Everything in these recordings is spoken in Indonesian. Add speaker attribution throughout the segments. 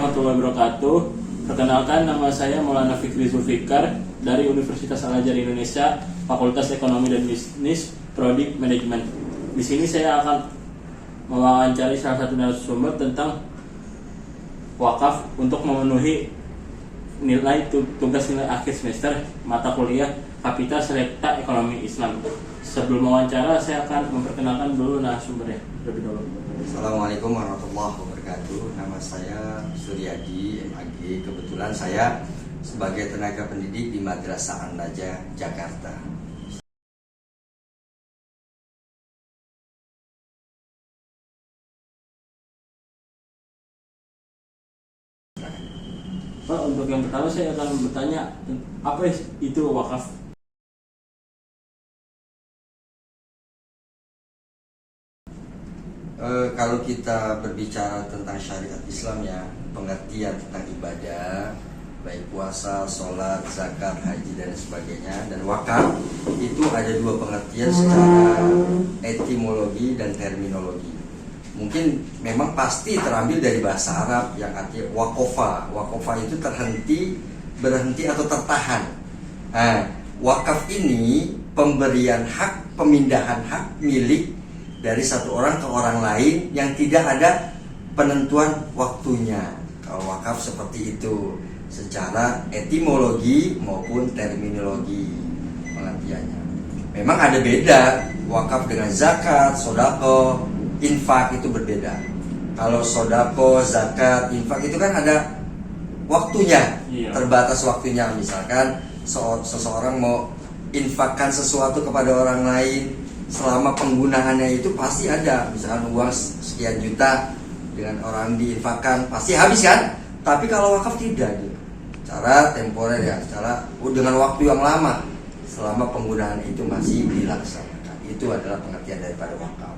Speaker 1: warahmatullahi wabarakatuh. Perkenalkan, nama saya Maulana Fikri Zulfikar dari Universitas Al-Azhar Indonesia, Fakultas Ekonomi dan Bisnis, Prodi Manajemen. Di sini saya akan mewawancari salah satu narasumber tentang wakaf untuk memenuhi tugas nilai akhir semester mata kuliah Kapital Selekta Ekonomi Islam. Sebelum wawancara, saya akan memperkenalkan dulu narasumbernya lebih dulu.
Speaker 2: Assalamualaikum warahmatullahi wabarakatuh. Nama saya Suryadi MAG. Kebetulan saya sebagai tenaga pendidik di Madrasah An-Najah, Jakarta.
Speaker 1: Pak, untuk yang pertama saya akan bertanya, apa itu wakaf?
Speaker 2: Kalau kita berbicara tentang syariat Islam ya, pengertian tentang ibadah, baik puasa, sholat, zakat, haji dan sebagainya, dan wakaf itu ada dua pengertian secara etimologi dan terminologi. Mungkin memang pasti terambil dari bahasa Arab yang artinya wakofa. Wakofa itu terhenti, berhenti atau tertahan. Nah, wakaf ini pemberian hak, pemindahan hak milik dari satu orang ke orang lain yang tidak ada penentuan waktunya. Kalau wakaf seperti itu secara etimologi maupun terminologi pengertiannya. Memang ada beda wakaf dengan zakat, sodako, infak itu berbeda. Kalau sodako, zakat, infak itu kan ada waktunya, terbatas waktunya. Misalkan seseorang mau infakkan sesuatu kepada orang lain, selama penggunaannya itu pasti ada. Misalkan uang sekian juta dengan orang diinfakkan pasti habis kan. Tapi kalau wakaf tidak, cara temporer ya, secara dengan waktu yang lama, selama penggunaan itu masih dilaksanakan. Itu adalah pengertian daripada wakaf.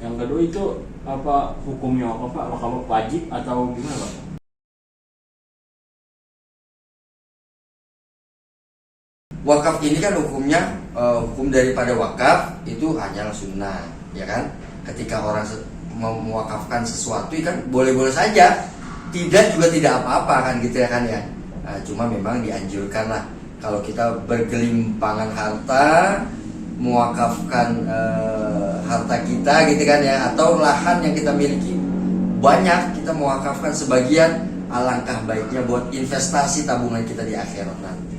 Speaker 1: Yang kedua itu apa hukumnya wakaf, Pak? Wakaf wajib atau gimana, Pak?
Speaker 2: Wakaf ini kan hukumnya hukum daripada wakaf itu hanyalah sunnah, ya kan? Ketika orang mau mewakafkan sesuatu kan boleh-boleh saja, tidak juga tidak apa-apa kan gitu ya kan ya. Nah, cuma memang dianjurkan lah kalau kita bergelimpangan harta mewakafkan harta kita gitu kan ya, atau lahan yang kita miliki banyak, kita mewakafkan sebagian, alangkah baiknya buat investasi tabungan kita di akhirat nanti.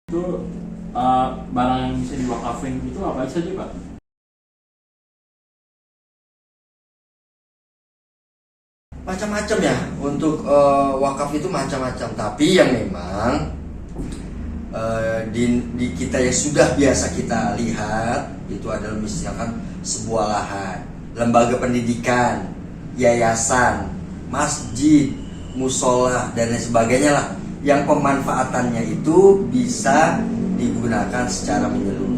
Speaker 1: Itu barang yang bisa diwakafin itu apa saja Pak?
Speaker 2: Macam-macam ya, untuk wakaf itu macam-macam. Tapi yang memang di kita yang sudah biasa kita lihat itu adalah misalkan sebuah lahan, lembaga pendidikan, yayasan, masjid, musola dan lain sebagainya lah, yang pemanfaatannya itu bisa digunakan secara menyeluruh.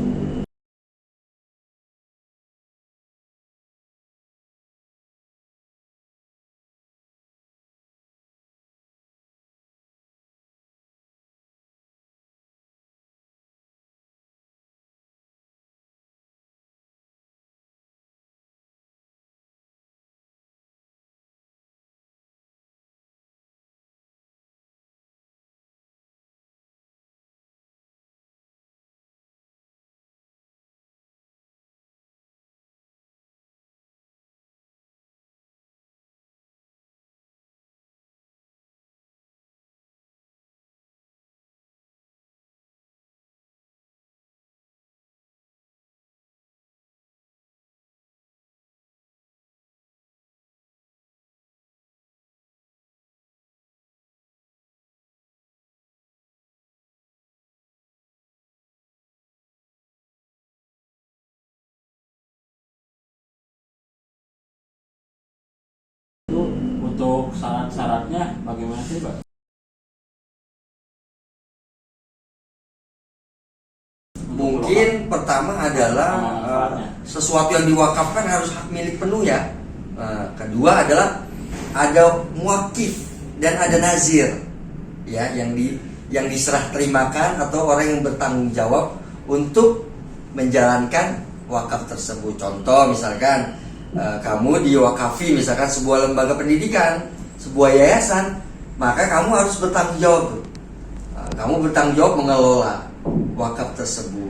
Speaker 1: Itu untuk syarat-syaratnya bagaimana sih Pak?
Speaker 2: Mungkin pertama adalah sesuatu yang diwakafkan harus hak milik penuh ya. Kedua adalah ada muwakif dan ada nazir ya, yang diserah terimakan atau orang yang bertanggung jawab untuk menjalankan wakaf tersebut. Contoh misalkan kamu diwakafi misalkan sebuah lembaga pendidikan, sebuah yayasan, maka kamu harus bertanggung jawab. Kamu bertanggung jawab mengelola wakaf tersebut.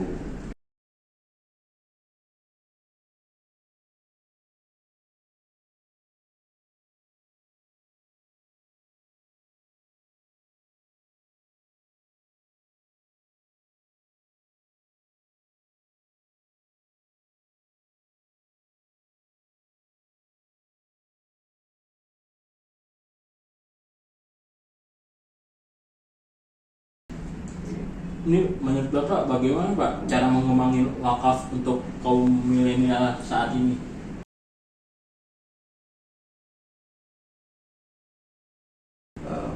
Speaker 1: Ini menurut Bapak bagaimana Pak cara mengembangin wakaf untuk kaum milenial saat ini?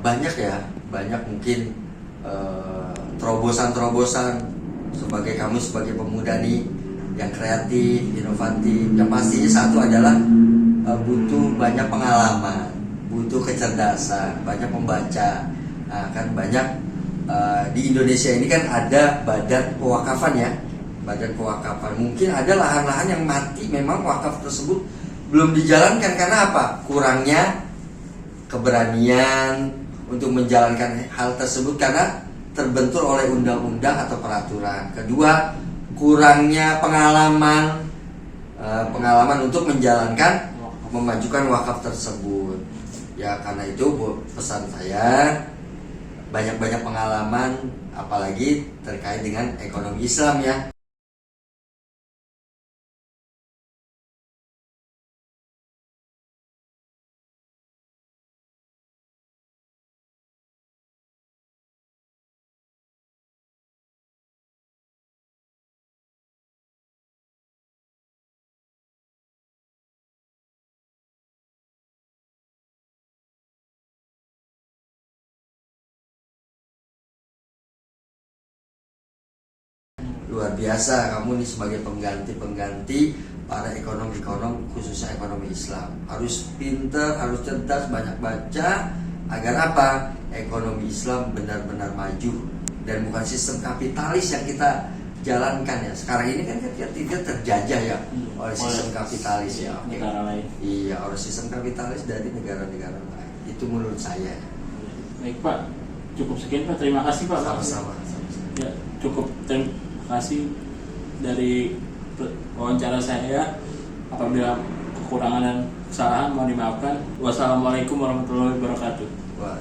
Speaker 2: Banyak ya, banyak mungkin terobosan-terobosan sebagai kamu sebagai pemuda nih yang kreatif, inovatif. Yang pastinya satu adalah butuh banyak pengalaman, butuh kecerdasan, banyak membaca. Nah, kan banyak di Indonesia ini kan ada badan pewakafan ya, badan pewakafan. Mungkin ada lahan-lahan yang mati, memang wakaf tersebut belum dijalankan karena apa? Kurangnya keberanian untuk menjalankan hal tersebut karena terbentur oleh undang-undang atau peraturan. Kedua, kurangnya pengalaman untuk menjalankan, memajukan wakaf tersebut. Ya karena itu pesan saya, banyak-banyak pengalaman, apalagi terkait dengan ekonomi Islam ya. Luar biasa kamu nih sebagai pengganti para ekonom khususnya ekonomi Islam. Harus pinter, harus cerdas, banyak baca agar apa? Ekonomi Islam benar-benar maju dan bukan sistem kapitalis yang kita jalankan ya. Sekarang ini kan kita terjajah ya oleh sistem kapitalis ya.
Speaker 1: Negara lain.
Speaker 2: Iya, oleh sistem kapitalis dari negara-negara lain. Itu menurut saya.
Speaker 1: Baik Pak, cukup sekian Pak. Terima kasih Pak.
Speaker 2: Sama-sama.
Speaker 1: Ya, cukup. Terima kasih dari wawancara saya. Apabila kekurangan dan kesalahan mohon dimaafkan. Wassalamualaikum warahmatullahi wabarakatuh.
Speaker 2: Wah.